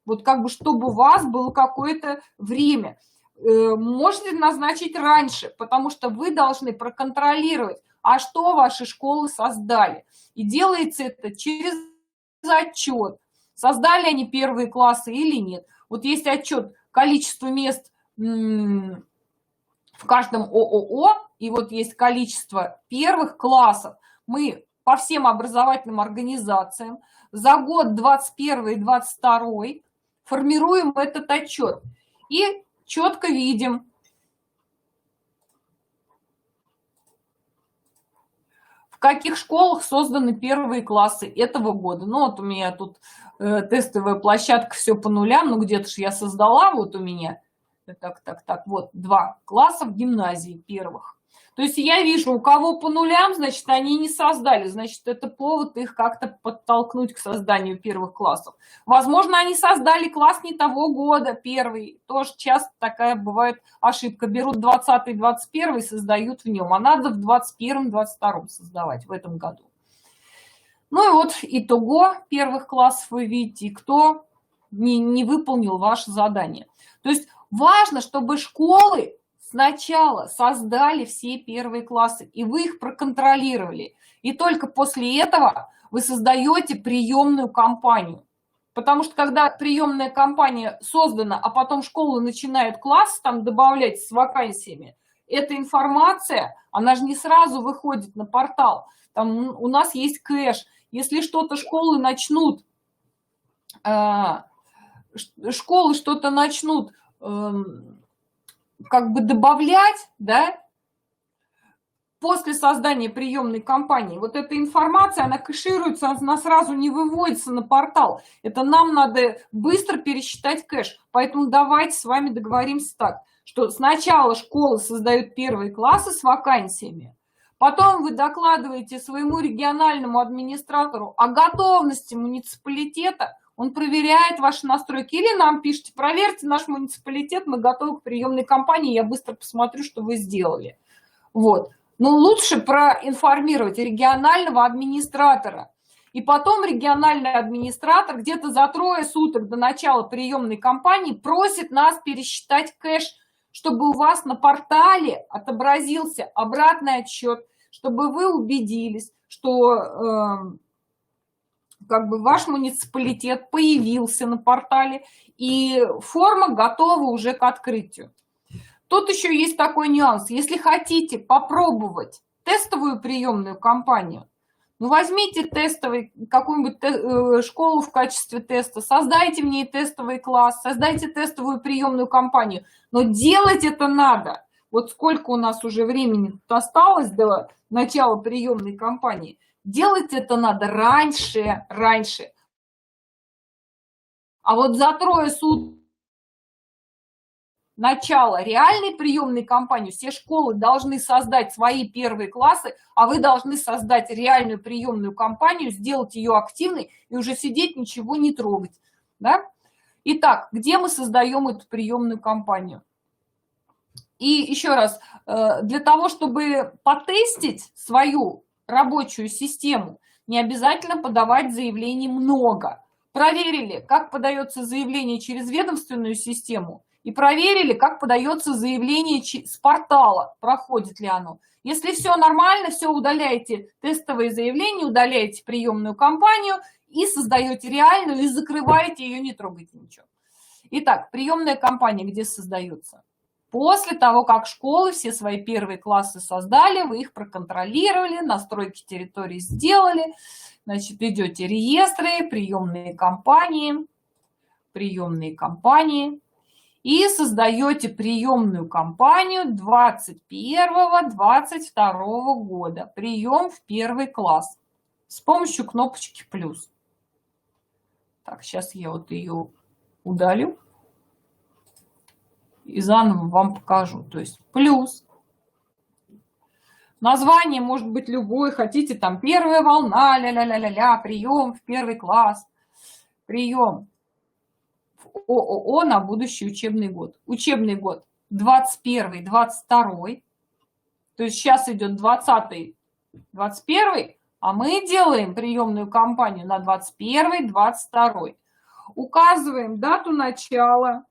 Вот как бы, чтобы у вас было какое-то время. Можете назначить раньше, потому что вы должны проконтролировать, а что ваши школы создали. И делается это через отчет. Создали они первые классы или нет. Вот есть отчет количества мест в каждом ООО, и вот есть количество первых классов. Мы по всем образовательным организациям за год 21 и 22 формируем этот отчет. И четко видим, в каких школах созданы первые классы этого года. Ну вот у меня тут тестовая площадка, все по нулям, ну где-то же я создала, вот у меня, так, вот 2 класса в гимназии первых. То есть я вижу, у кого по нулям, значит, они не создали, значит, это повод их как-то подтолкнуть к созданию первых классов. Возможно, они создали класс не того года, первый. Тоже часто такая бывает ошибка. Берут 20-й, 21-й и создают в нем, а надо в 21-м, 22-м создавать в этом году. Ну и вот итого первых классов вы видите, кто не выполнил ваше задание. То есть важно, чтобы школы сначала создали все первые классы, и вы их проконтролировали. И только после этого вы создаете приемную кампанию. Потому что когда приемная кампания создана, а потом школы начинают класс там добавлять с вакансиями, эта информация, она же не сразу выходит на портал. Там у нас есть кэш. Если что-то школы начнут как бы добавлять, да, после создания приемной кампании, вот эта информация, она кэшируется, она сразу не выводится на портал. Это нам надо быстро пересчитать кэш. Поэтому давайте с вами договоримся так, что сначала школы создают первые классы с вакансиями, потом вы докладываете своему региональному администратору о готовности муниципалитета, он проверяет ваши настройки, или нам пишите: проверьте наш муниципалитет, мы готовы к приемной кампании, я быстро посмотрю, что вы сделали. Вот. Но лучше проинформировать регионального администратора. И потом региональный администратор где-то за 3 суток до начала приемной кампании просит нас пересчитать кэш, чтобы у вас на портале отобразился обратный отчет, чтобы вы убедились, что как бы ваш муниципалитет появился на портале, и форма готова уже к открытию. Тут еще есть такой нюанс. Если хотите попробовать тестовую приемную кампанию, ну, возьмите какую-нибудь школу в качестве теста, создайте в ней тестовый класс, создайте тестовую приемную кампанию, но делать это надо. Вот сколько у нас уже времени осталось до начала приемной кампании. Делать это надо раньше. А вот за 3 суток начала реальной приемной кампании все школы должны создать свои первые классы, а вы должны создать реальную приемную кампанию, сделать ее активной и уже сидеть, ничего не трогать. Да? Итак, где мы создаем эту приемную кампанию? И еще раз, для того, чтобы потестить свою рабочую систему, не обязательно подавать заявлений много. Проверили, как подается заявление через ведомственную систему, и проверили, как подается заявление с портала, проходит ли оно. Если все нормально, все, удаляете тестовые заявления, удаляете приемную кампанию и создаете реальную, и закрываете ее, не трогайте ничего. Итак, приемная кампания где создается? После того, как школы все свои первые классы создали, вы их проконтролировали, настройки территории сделали, значит, идете реестры, приемные кампании, и создаете приемную кампанию 21-22 года. Прием в первый класс с помощью кнопочки «плюс». Так, сейчас я вот ее удалю и заново вам покажу. То есть плюс. Название может быть любое. Хотите там первая волна, ля-ля-ля-ля-ля, прием в первый класс. Прием в ООО на будущий учебный год. Учебный год 21-22. То есть сейчас идет 20-21, а мы делаем приемную кампанию на 21-22. Указываем дату начала,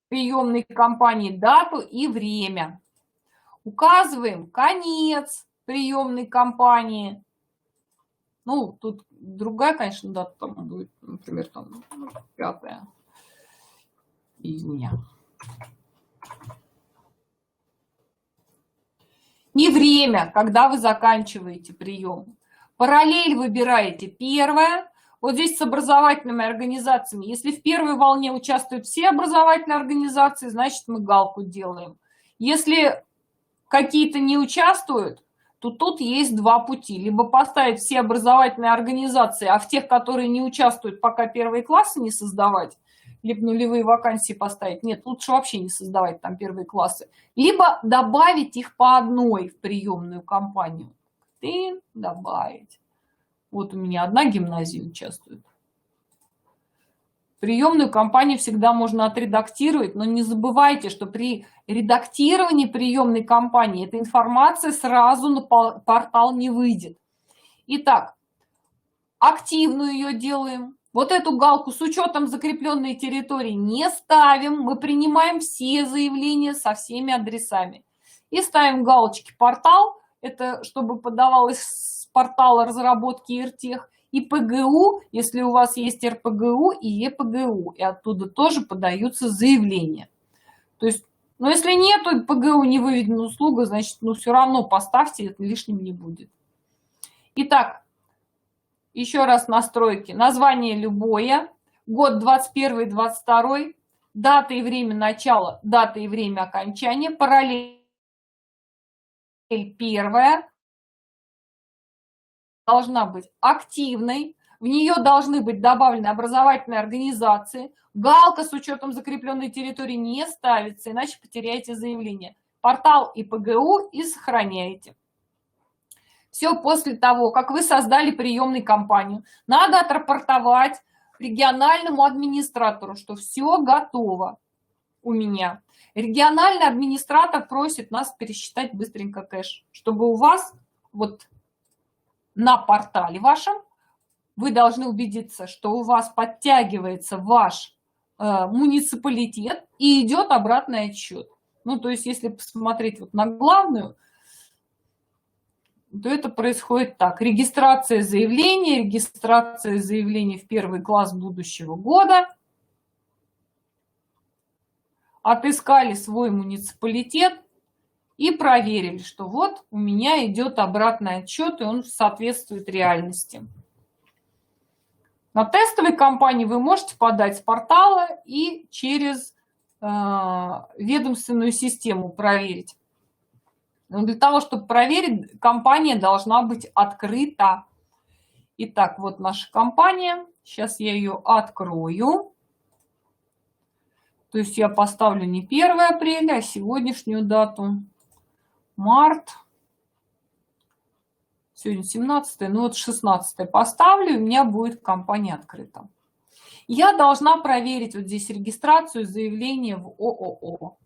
приемной кампании, дату и время. Указываем конец приемной кампании. Ну, тут другая, конечно, дата там будет, например, там 5 июня. И время, когда вы заканчиваете прием. Параллель выбираете первая. Вот здесь с образовательными организациями. Если в первой волне участвуют все образовательные организации, значит, мы галку делаем. Если какие-то не участвуют, то тут есть два пути. Либо поставить все образовательные организации, а в тех, которые не участвуют, пока первые классы не создавать, либо нулевые вакансии поставить. Нет, лучше вообще не создавать там первые классы. Либо добавить их по одной в приемную кампанию. И добавить. Вот у меня одна гимназия участвует. Приемную кампанию всегда можно отредактировать, но не забывайте, что при редактировании приемной кампании эта информация сразу на портал не выйдет. Итак, активную ее делаем. Вот эту галку с учетом закрепленной территории не ставим. Мы принимаем все заявления со всеми адресами. И ставим галочки «Портал». Это чтобы подавалось с портала разработки ИРТех. И ПГУ, если у вас есть РПГУ и ЕПГУ. И оттуда тоже подаются заявления. То есть, ну если нету ПГУ, не выведена услуга, значит, ну все равно поставьте, это лишним не будет. Итак, еще раз настройки. Название любое, год 21-22, дата и время начала, дата и время окончания, параллель первая должна быть активной, в нее должны быть добавлены образовательные организации, галка с учетом закрепленной территории не ставится, иначе потеряете заявление. Портал и ПГУ и сохраняете. Все после того, как вы создали приемную кампанию, надо отрапортовать региональному администратору, что все готово у меня. Региональный администратор просит нас пересчитать быстренько кэш, чтобы у вас вот на портале вашем вы должны убедиться, что у вас подтягивается ваш муниципалитет и идет обратный отсчет. Ну, то есть, если посмотреть вот на главную, то это происходит так. Регистрация заявления в первый класс будущего года. Отыскали свой муниципалитет и проверили, что вот у меня идет обратный отчет, и он соответствует реальности. На тестовой кампании вы можете подать с портала и через ведомственную систему проверить. Но для того, чтобы проверить, компания должна быть открыта. Итак, вот наша компания. Сейчас я ее открою. То есть я поставлю не 1 апреля, а сегодняшнюю дату. Март. Сегодня 17, ну вот 16 поставлю, и у меня будет компания открыта. Я должна проверить вот здесь регистрацию заявления в ООО.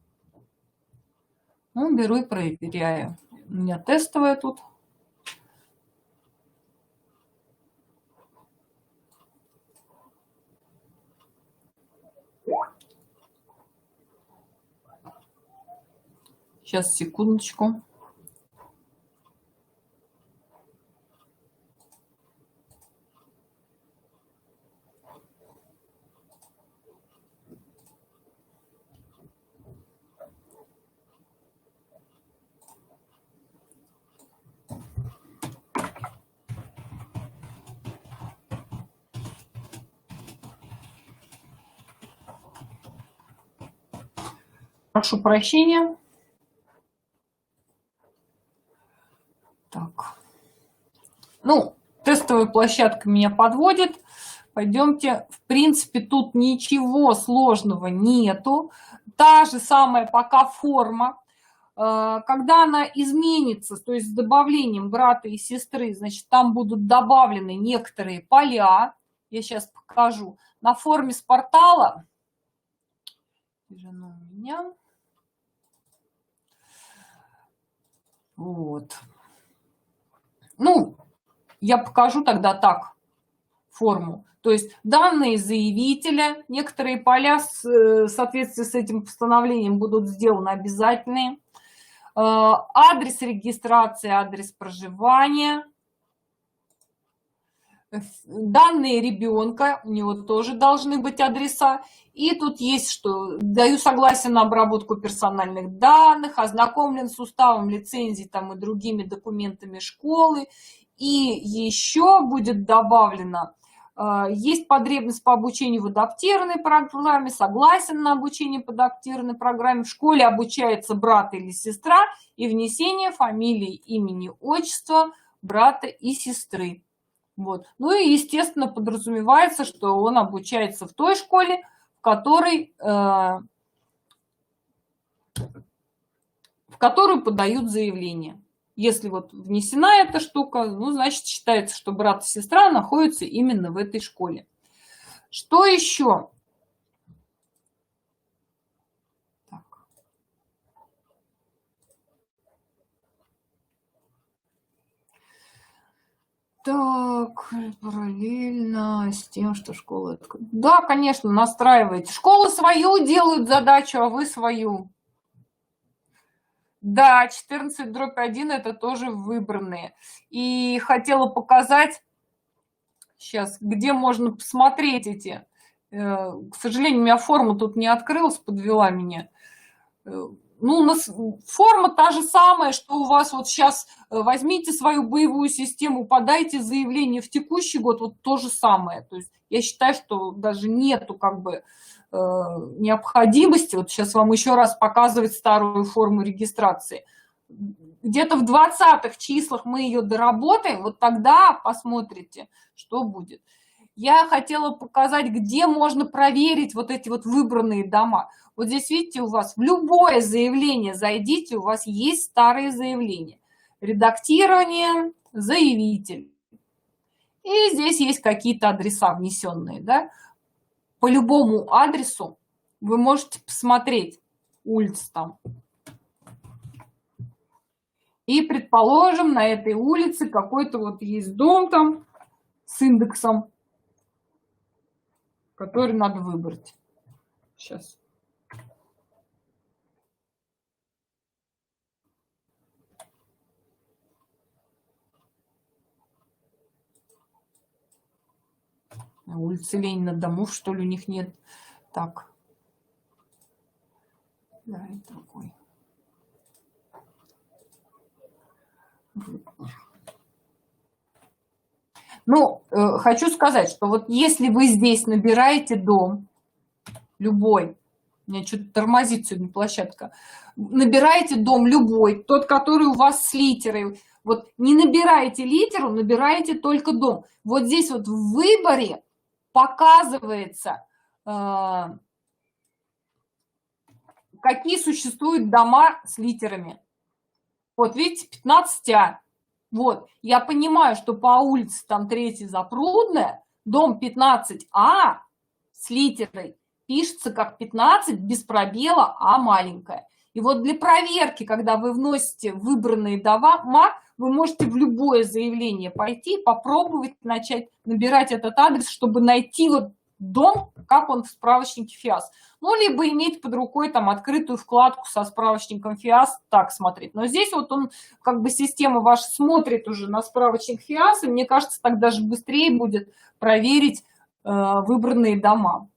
Ну, беру и проверяю. У меня тестовая тут. Сейчас, секундочку. Прошу прощения. Так. Ну, тестовая площадка меня подводит. Пойдемте. В принципе, тут ничего сложного нету. Та же самая пока форма. Когда она изменится, то есть с добавлением брата и сестры, значит, там будут добавлены некоторые поля. Я сейчас покажу. На форме с портала. Жена у меня. Вот. Ну, Я покажу тогда так форму. То есть данные заявителя, некоторые поля в соответствии с этим постановлением будут сделаны обязательные. Адрес регистрации, адрес проживания. Данные ребенка, у него тоже должны быть адреса. И тут есть, что даю согласие на обработку персональных данных, ознакомлен с уставом, лицензией там, и другими документами школы. И еще будет добавлено, есть потребность по обучению в адаптированной программе, согласен на обучение по адаптированной программе, в школе обучается брат или сестра, и внесение фамилии, имени, отчества брата и сестры. Вот. Ну и, естественно, подразумевается, что он обучается в той школе, в которую подают заявление. Если вот внесена эта штука, ну, значит, считается, что брат и сестра находятся именно в этой школе. Что еще? Так, параллельно с тем, что школа... Да, конечно, настраиваете. Школы свою делают задачу, а вы свою. Да, 14/1 это тоже выбранные. И хотела показать сейчас, где можно посмотреть эти. К сожалению, у меня форма тут не открылась, подвела меня. Ну, у нас форма та же самая, что у вас вот сейчас. Возьмите свою боевую систему, подайте заявление в текущий год, вот то же самое. То есть я считаю, что даже нету как бы необходимости. Вот сейчас вам еще раз показывать старую форму регистрации. Где-то в 20-х числах мы ее доработаем, вот тогда посмотрите, что будет. Я хотела показать, где можно проверить вот эти вот выбранные дома. Вот здесь, видите, у вас в любое заявление зайдите, у вас есть старые заявления. Редактирование, заявитель. И здесь есть какие-то адреса внесенные, да. По любому адресу вы можете посмотреть улицу там. И, предположим, на этой улице какой-то вот есть дом там с индексом, который надо выбрать. Сейчас. На улице Ленина домов, что ли, у них нет. Так. Да, это такой. Ну, хочу сказать, что вот если вы здесь набираете дом, любой, у меня что-то тормозит сегодня площадка, набираете дом любой, тот, который у вас с литерой, вот не набираете литеру, набираете только дом. Вот здесь вот в выборе показывается, какие существуют дома с литерами. Вот видите, 15А. Вот, я понимаю, что по улице там 3-я Запрудная, дом 15А с литерой пишется как 15 без пробела, а маленькая. И вот для проверки, когда вы вносите выбранные дома, вы можете в любое заявление пойти, попробовать начать набирать этот адрес, чтобы найти вот дом, как он в справочнике ФИАС. Ну, либо иметь под рукой там открытую вкладку со справочником ФИАС, так смотреть. Но здесь вот он, как бы система ваша смотрит уже на справочник ФИАС, и мне кажется, так даже быстрее будет проверить выбранные дома.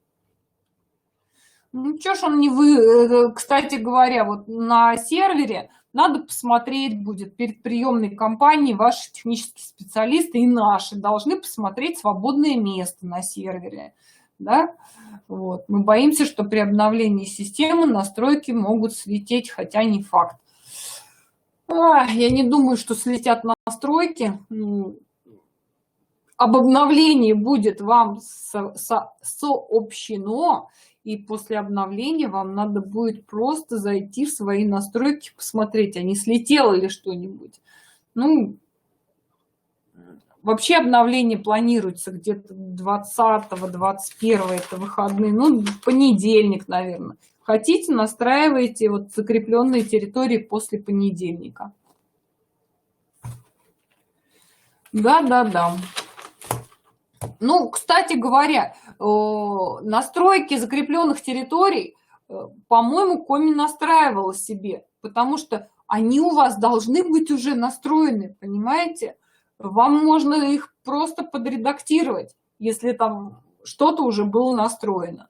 Ну, что ж он не вы... Кстати говоря, вот на сервере надо посмотреть будет перед приемной кампанией, ваши технические специалисты и наши должны посмотреть свободное место на сервере. Да? Вот. Мы боимся, что при обновлении системы настройки могут слететь, хотя не факт. Я не думаю, что слетят настройки. Об обновлении будет вам сообщено, и после обновления вам надо будет просто зайти в свои настройки, посмотреть, а не слетело ли что-нибудь. Ну, вообще обновление планируется где-то 20-го, 21-го, это выходные, ну, в понедельник, наверное. Хотите, настраивайте вот закрепленные территории после понедельника. Да. Ну, кстати говоря, настройки закрепленных территорий, по-моему, Коми настраивала себе, потому что они у вас должны быть уже настроены, понимаете? Вам можно их просто подредактировать, если там что-то уже было настроено.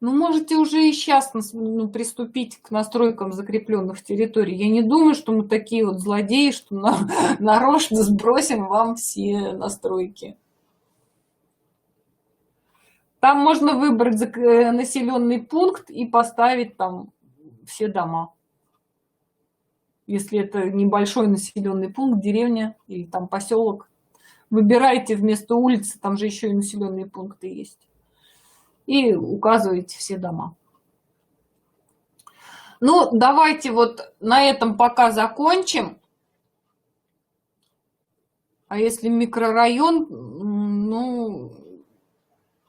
Ну, можете уже и сейчас приступить к настройкам закрепленных территорий. Я не думаю, что мы такие вот злодеи, что нарочно сбросим вам все настройки. Там можно выбрать населенный пункт и поставить там все дома. Если это небольшой населенный пункт, деревня или там поселок. Выбирайте вместо улицы, там же еще и населенные пункты есть. И указываете все дома. Ну, давайте вот на этом пока закончим. А если микрорайон, ну,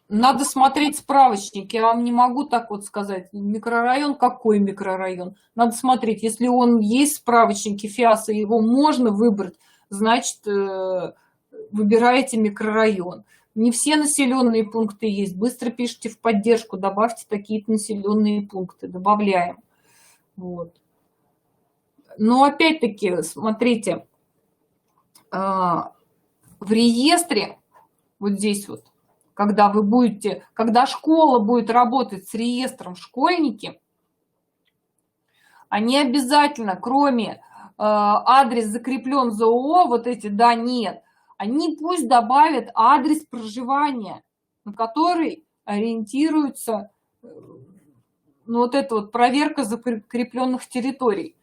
надо смотреть справочник. Я вам не могу так вот сказать. Микрорайон, какой микрорайон? Надо смотреть. Если он есть в справочнике ФИАСа, его можно выбрать, значит, выбираете микрорайон. Не все населенные пункты есть. Быстро пишите в поддержку, добавьте такие населенные пункты. Добавляем. Вот. Но опять-таки, смотрите, в реестре, вот здесь вот, когда вы будете, когда школа будет работать с реестром школьники, они обязательно, кроме адрес закреплен за ООО, вот эти да, нет, они пусть добавят адрес проживания, на который ориентируется ну, вот эта вот проверка закрепленных территорий.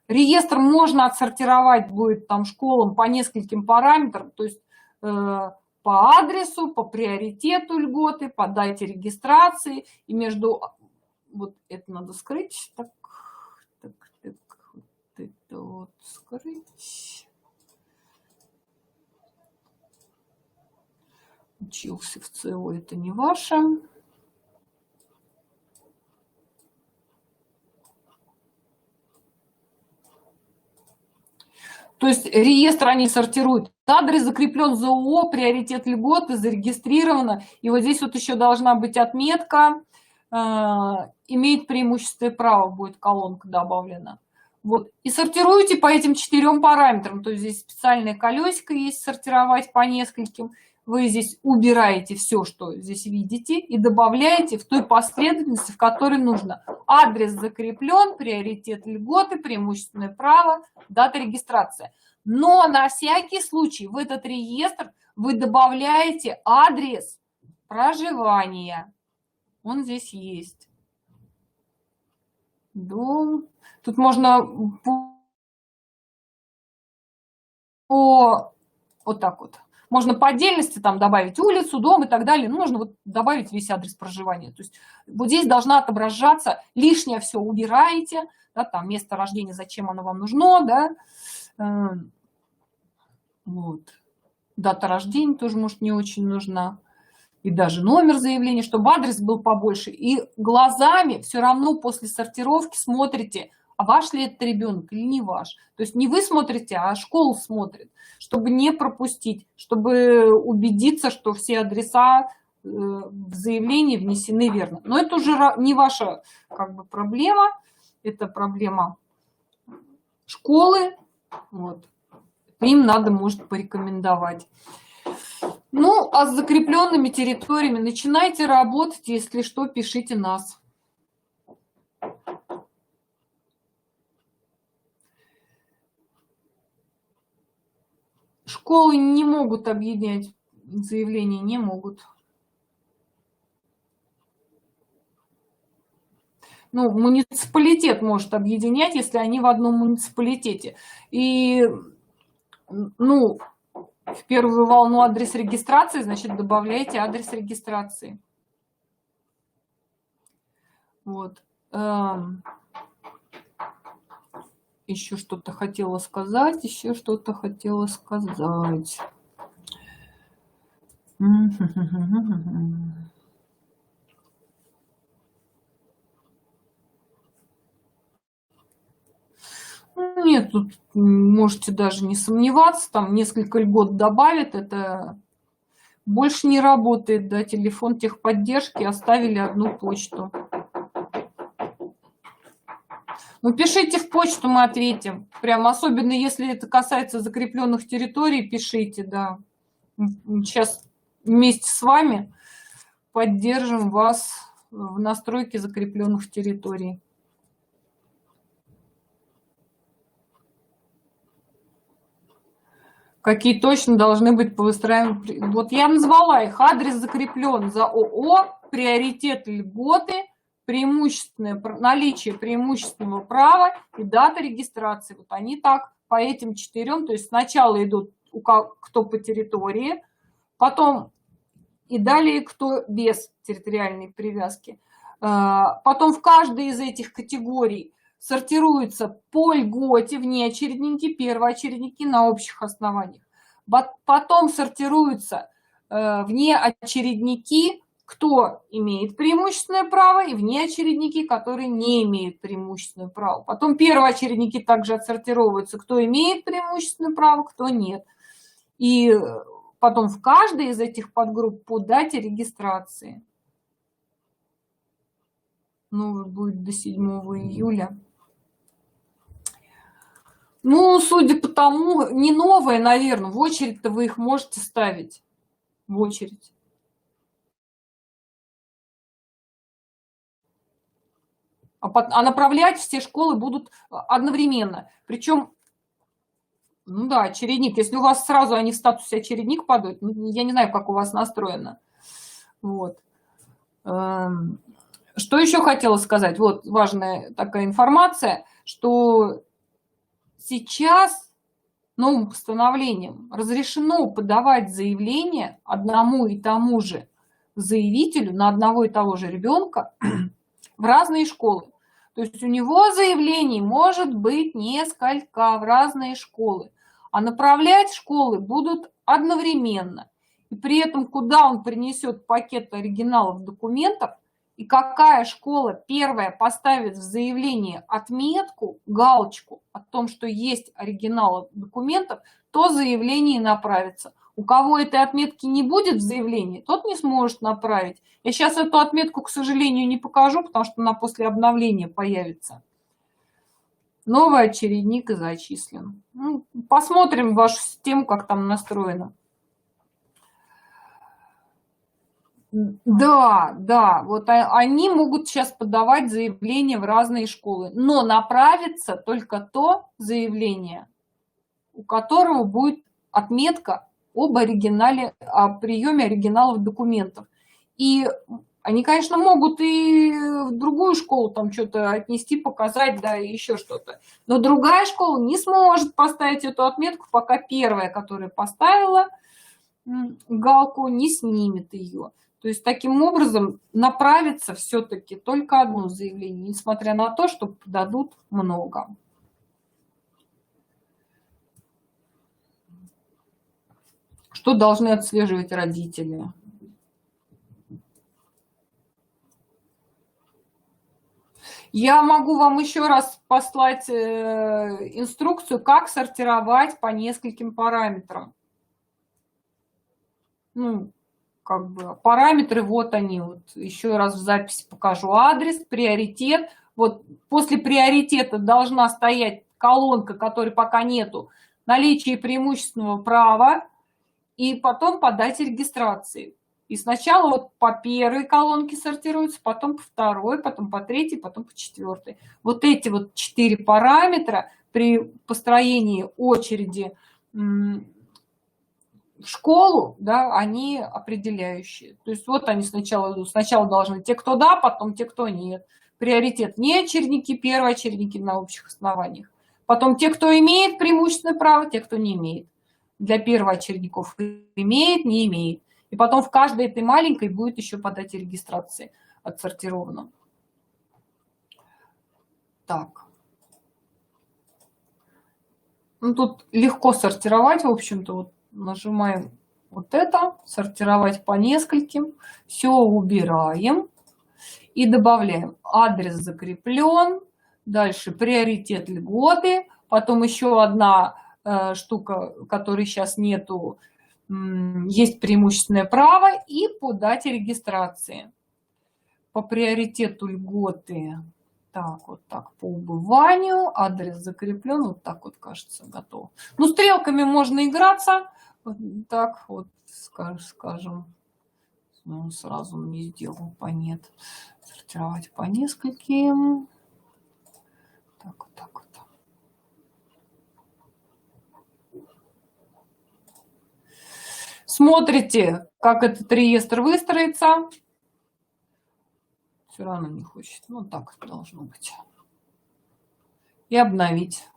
Реестр можно отсортировать будет там школам по нескольким параметрам, то есть по адресу, по приоритету льготы, по дате регистрации. И между... Вот это надо скрыть. Так, вот это вот скрыть. Учился в ЦО, это не ваше. То есть реестр они сортируют. Адрес закреплен за ООО, приоритет льготы, зарегистрировано. И вот здесь вот еще должна быть отметка. Имеет преимущественное право, будет колонка добавлена. Вот. И сортируете по этим 4 параметрам. То есть здесь специальное колесико есть, сортировать по нескольким. Вы здесь убираете все, что здесь видите, и добавляете в той последовательности, в которой нужно. Адрес закреплен, приоритет льготы, преимущественное право, дата регистрации. Но на всякий случай в этот реестр вы добавляете адрес проживания. Он здесь есть. Дом. Тут можно вот так вот. Можно по отдельности там добавить улицу, дом и так далее. Ну, можно вот добавить весь адрес проживания. То есть вот здесь должна отображаться, лишнее все убираете, да, там место рождения, зачем оно вам нужно, да. Вот. Дата рождения тоже, может, не очень нужна. И даже номер заявления, чтобы адрес был побольше. И глазами все равно после сортировки смотрите, а ваш ли это ребенок или не ваш. То есть не вы смотрите, а школа смотрит, чтобы не пропустить, чтобы убедиться, что все адреса в заявлении внесены верно. Но это уже не ваша как бы проблема, это проблема школы. Вот. Им надо, может, порекомендовать. Ну, а с закрепленными территориями начинайте работать, если что, пишите нас. Школы не могут объединять заявления, не могут. Ну, муниципалитет может объединять, если они в одном муниципалитете. И, ну, в первую волну адрес регистрации, значит, добавляйте адрес регистрации. Вот. Еще что-то хотела сказать, Нет, тут можете даже не сомневаться, там несколько льгот добавят, это больше не работает, да, телефон техподдержки, оставили одну почту. Ну, пишите в почту, мы ответим. Прям особенно, если это касается закрепленных территорий, пишите, да. Сейчас вместе с вами поддержим вас в настройке закрепленных территорий. Какие точно должны быть по выстраиванию. Вот я назвала их. Адрес закреплен за ООО, приоритет льготы, наличие преимущественного права и дата регистрации. Вот они так по этим 4. То есть сначала идут кто по территории, потом и далее кто без территориальной привязки. Потом в каждой из этих категорий сортируются по льготе внеочередники, первоочередники на общих основаниях. Потом сортируются внеочередники, кто имеет преимущественное право, и внеочередники, которые не имеют преимущественное право. Потом первоочередники также отсортировываются, кто имеет преимущественное право, кто нет. И потом в каждой из этих подгрупп по дате регистрации. Новый будет до 7 июля. Ну, судя по тому, не новые, наверное, в очередь-то вы их можете ставить. В очередь. А направлять все школы будут одновременно. Причем, ну да, очередник. Если у вас сразу они в статусе очередник падают, ну, я не знаю, как у вас настроено. Вот. Что еще хотела сказать? Вот важная такая информация, что сейчас новым постановлением разрешено подавать заявление одному и тому же заявителю на одного и того же ребенка в разные школы. То есть у него заявлений может быть несколько в разные школы, а направлять школы будут одновременно. И при этом, куда он принесет пакет оригиналов документов, и какая школа первая поставит в заявлении отметку, галочку о том, что есть оригиналы документов, то заявление направится. У кого этой отметки не будет в заявлении, тот не сможет направить. Я сейчас эту отметку, к сожалению, не покажу, потому что она после обновления появится. Новый очередник зачислен. Ну, посмотрим вашу систему, как там настроено. Да, вот они могут сейчас подавать заявления в разные школы, но направится только то заявление, у которого будет отметка об оригинале, о приеме оригиналов документов. И они, конечно, могут и в другую школу там что-то отнести, показать, да, и еще что-то. Но другая школа не сможет поставить эту отметку, пока первая, которая поставила галку, не снимет ее. То есть таким образом направится все-таки только одно заявление, несмотря на то, что подадут много. Что должны отслеживать родители? Я могу вам еще раз послать инструкцию, как сортировать по нескольким параметрам. Ну, как бы параметры, вот они, вот еще раз в записи покажу. Адрес, приоритет. Вот после приоритета должна стоять колонка, которой пока нету, наличие преимущественного права, и потом по дате регистрации. И сначала вот по первой колонке сортируются, потом по второй, потом по третьей, потом по четвертой. Вот эти вот 4 параметра при построении очереди в школу, да, они определяющие. То есть вот они сначала должны те, кто да, потом те, кто нет. Приоритет не очередники, первоочередники на общих основаниях. Потом те, кто имеет преимущественное право, те, кто не имеет. Для первоочередников имеет, не имеет. И потом в каждой этой маленькой будет еще по дате регистрации отсортировано. Так. Ну, тут легко сортировать, в общем-то, вот. Нажимаем вот это, сортировать по нескольким, все убираем и добавляем адрес закреплен, дальше приоритет льготы, Потом еще одна штука, которой сейчас нету, есть преимущественное право и по дате регистрации. По приоритету льготы. Так, вот так, по убыванию. Адрес закреплен. Вот так вот, кажется, готов. Ну, стрелками можно играться. Вот так вот, скажем. Ну, сразу не сделал по нет. Сортировать по нескольким. Так вот, так вот. Смотрите, как этот реестр выстроится. Все равно не хочет. Ну, так должно быть. И обновить.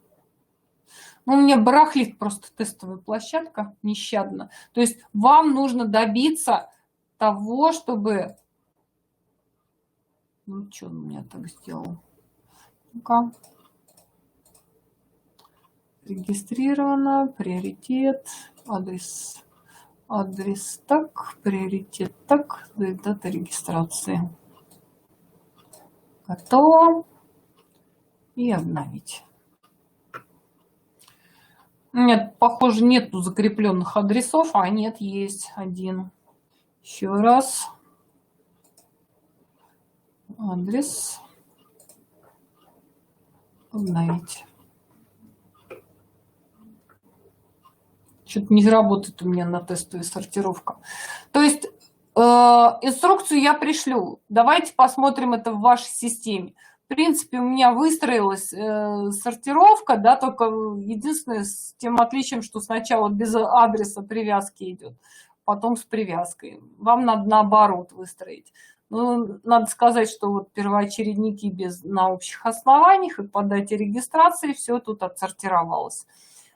Ну, у меня барахлит просто тестовая площадка нещадно. То есть вам нужно добиться того, чтобы... Ну, что он у меня так сделал? Ну-ка. Регистрировано, приоритет, адрес так, приоритет так, дата регистрации. Готово. И обновить. Нет, похоже, нету закрепленных адресов, а нет, есть один. Еще раз. Адрес. Обновить. Что-то не работает у меня на тестовая сортировка. То есть инструкцию я пришлю. Давайте посмотрим это в вашей системе. В принципе, у меня выстроилась сортировка, да, только единственное с тем отличием, что сначала без адреса привязки идет, потом с привязкой. Вам надо наоборот выстроить. Ну, надо сказать, что вот первоочередники на общих основаниях и по дате регистрации все тут отсортировалось.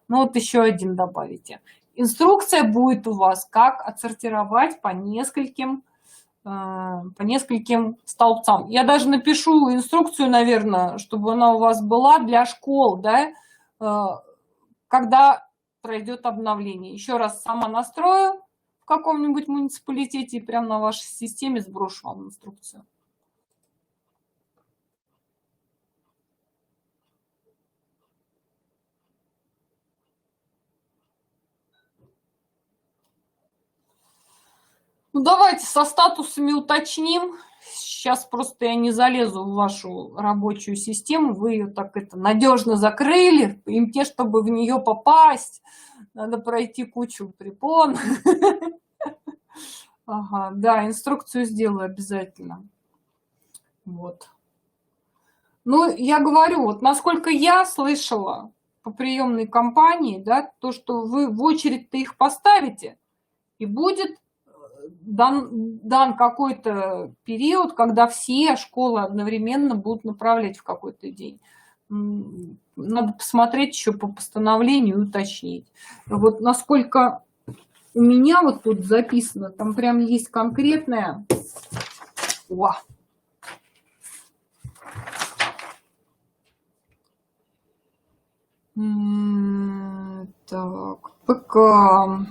Ну вот еще один добавите. Инструкция будет у вас, как отсортировать по нескольким столбцам. Я даже напишу инструкцию, наверное, чтобы она у вас была для школ, да, когда пройдет обновление. Еще раз сама настрою в каком-нибудь муниципалитете и прямо на вашей системе сброшу вам инструкцию. Ну, давайте со статусами уточним. Сейчас просто я не залезу в вашу рабочую систему. Вы ее так надежно закрыли. Им те, чтобы в нее попасть, надо пройти кучу препон. Ага, да, инструкцию сделаю обязательно. Вот. Ну, я говорю, вот насколько я слышала по приемной кампании, да, то, что вы в очередь-то их поставите, и будет дан какой-то период, когда все школы одновременно будут направлять в какой-то день. Надо посмотреть еще по постановлению и уточнить. Вот насколько у меня вот тут записано, там прям есть конкретное... О! Так, ПК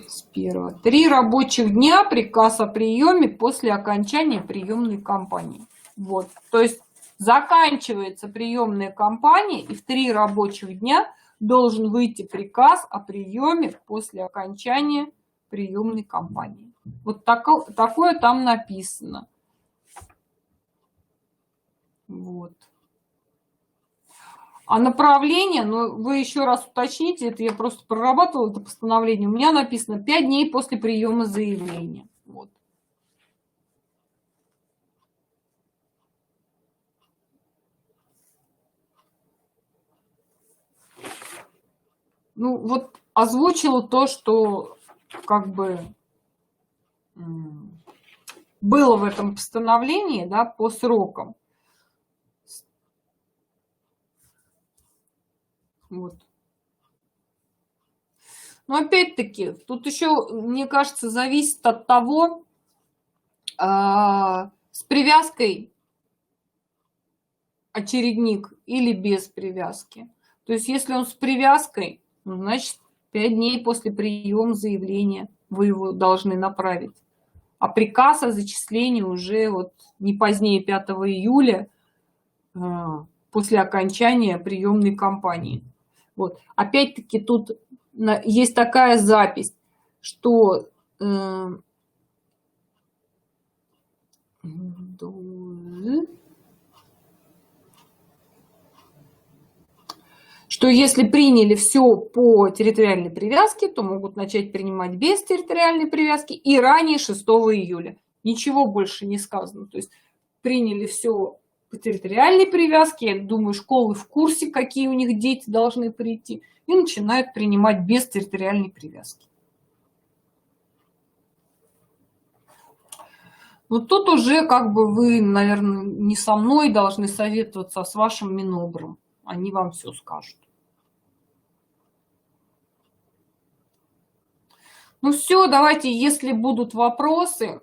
с 1. 3 рабочих дня приказ о приеме после окончания приемной кампании. Вот, то есть заканчивается приемная кампания, и в 3 рабочих дня должен выйти приказ о приеме после окончания приемной кампании. Вот такое там написано. Вот. А направление, ну, вы еще раз уточните, это я просто прорабатывала это постановление. У меня написано 5 дней после приема заявления. Вот. Ну, вот озвучила то, что как бы было в этом постановлении, да, по срокам. Вот. Но опять-таки, тут еще, мне кажется, зависит от того, с привязкой очередник или без привязки. То есть, если он с привязкой, ну, значит, 5 дней после приема заявления вы его должны направить. А приказ о зачислении уже вот не позднее 5 июля после окончания приемной кампании. Вот. Опять-таки тут есть такая запись, что если приняли все по территориальной привязке, то могут начать принимать без территориальной привязки и ранее 6 июля. Ничего больше не сказано. То есть приняли все по территориальной привязке, я думаю, школы в курсе, какие у них дети должны прийти, и начинают принимать без территориальной привязки. Вот тут уже как бы вы, наверное, не со мной должны советоваться, а с вашим Минобром. Они вам все скажут. Ну все, давайте, если будут вопросы,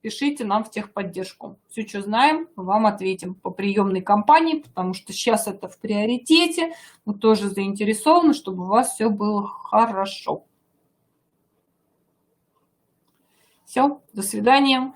пишите нам в техподдержку. Все, что знаем, вам ответим по приемной кампании, потому что сейчас это в приоритете. Мы тоже заинтересованы, чтобы у вас все было хорошо. Все, до свидания.